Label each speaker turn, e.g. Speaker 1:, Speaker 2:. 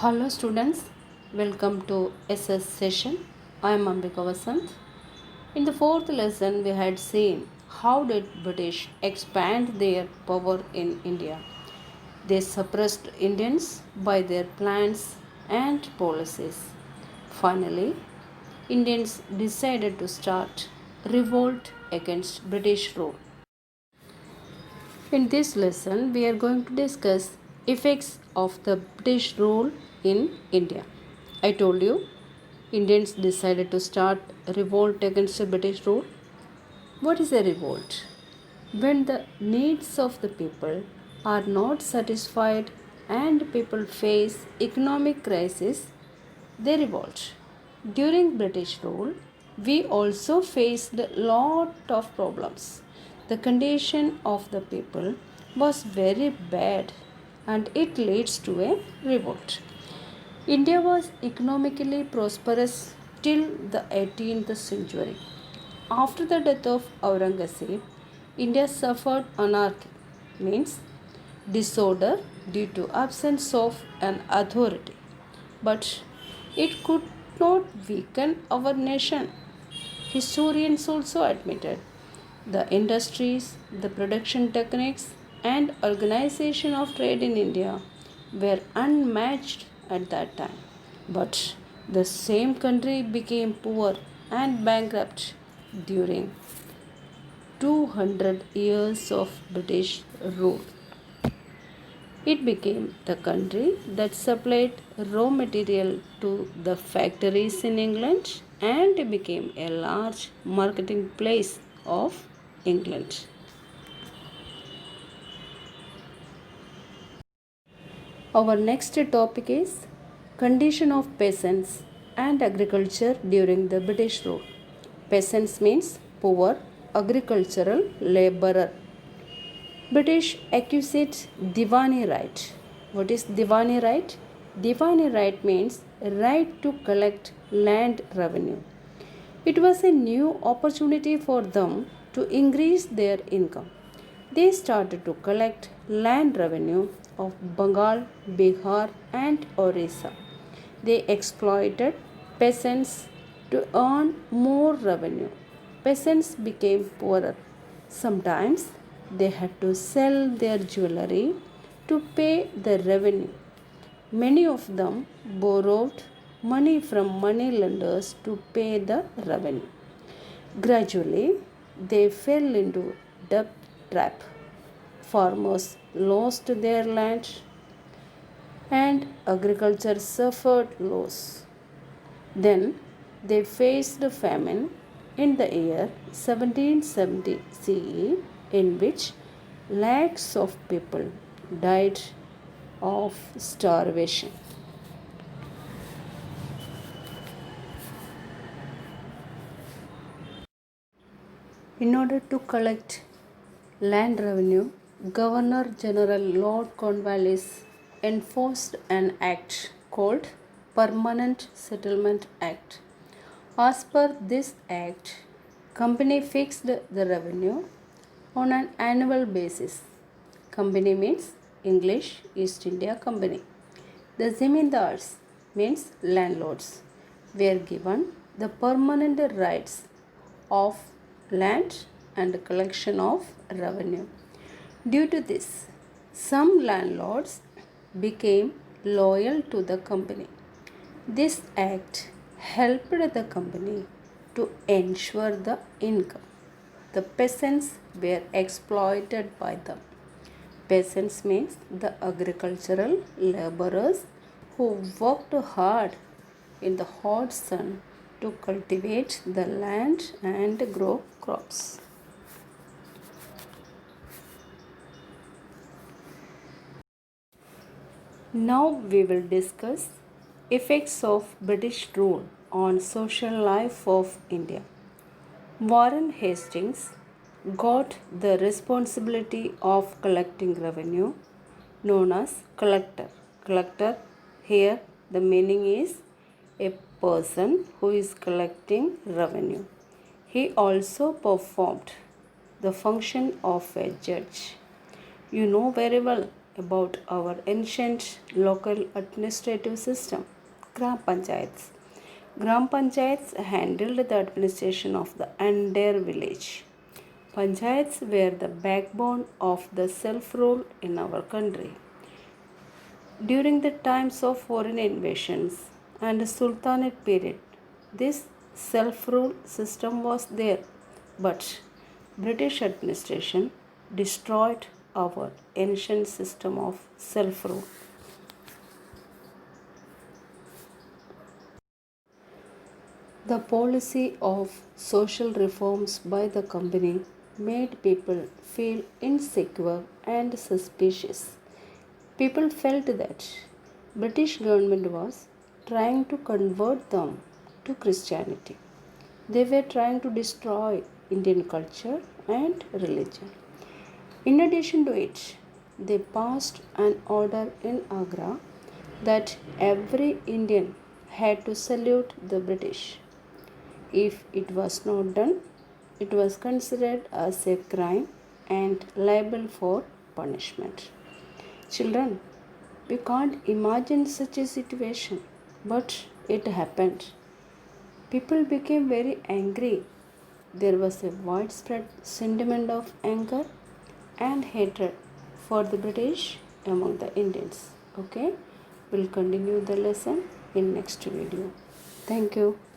Speaker 1: Hello students, welcome to SS session. I am Ambika Vasant. In the fourth lesson we had seen how did British expand their power in India. They suppressed Indians by their plans and policies. Finally, Indians decided to start revolt against British rule. In this lesson, we are going to discuss effects of the British rule in India. I told you, Indians decided to start a revolt against the British rule. What is a revolt? When the needs of the people are not satisfied and people face economic crisis, they revolt. During British rule, we also faced a lot of problems. The condition of the people was very bad and it leads to a revolt. India was economically prosperous till the 18th century. After the death of Aurangzeb, India suffered anarchy, means disorder due to absence of an authority. But it could not weaken our nation. Historians also admitted the industries, the production techniques, and organization of trade in India were unmatched at that time. But the same country became poor and bankrupt during 200 years of British rule. It became the country that supplied raw material to the factories in England and became a large marketing place of England. Our next topic is condition of peasants and agriculture during the British rule. Peasants means poor agricultural laborer. British accused Diwani right. What is Diwani right? Diwani right means right to collect land revenue. It was a new opportunity for them to increase their income. They started to collect land revenue of Bengal, Bihar, and Orissa. They exploited peasants to earn more revenue. Peasants became poorer. Sometimes they had to sell their jewelry to pay the revenue. Many of them borrowed money from money lenders to pay the revenue. Gradually, they fell into debt trap. Farmers lost their land and agriculture suffered loss. Then they faced a famine in the year 1770 CE, in which lakhs of people died of starvation. In order to collect land revenue, Governor General Lord Cornwallis enforced an act called Permanent Settlement Act. As per this act, company fixed the revenue on an annual basis. Company means English East India Company. The zamindars means landlords were given the permanent rights of land and collection of revenue. Due to this, some landlords became loyal to the company. This act helped the company to ensure the income. The peasants were exploited by them. Peasants means the agricultural laborers who worked hard in the hot sun to cultivate the land and grow crops. Now we will discuss effects of British rule on social life of India. Warren Hastings got the responsibility of collecting revenue known as collector. Collector here the meaning is a person who is collecting revenue. He also performed the function of a judge. You know very well about our ancient local administrative system, Gram Panchayats. Gram Panchayats handled the administration of the entire village. Panchayats were the backbone of the self rule in our country. During the times of foreign invasions and the Sultanate period, this self rule system was there, but British administration destroyed our ancient system of self rule. The policy of social reforms by the company made people feel insecure and suspicious. People felt that British government was trying to convert them to Christianity. They were trying to destroy Indian culture and religion. In addition to it, they passed an order in Agra that every Indian had to salute the British. If it was not done, it was considered as a crime and liable for punishment. Children, we can't imagine such a situation, but it happened. People became very angry. There was a widespread sentiment of anger and hatred for the British among the Indians. Okay, we'll continue the lesson in next video. Thank you.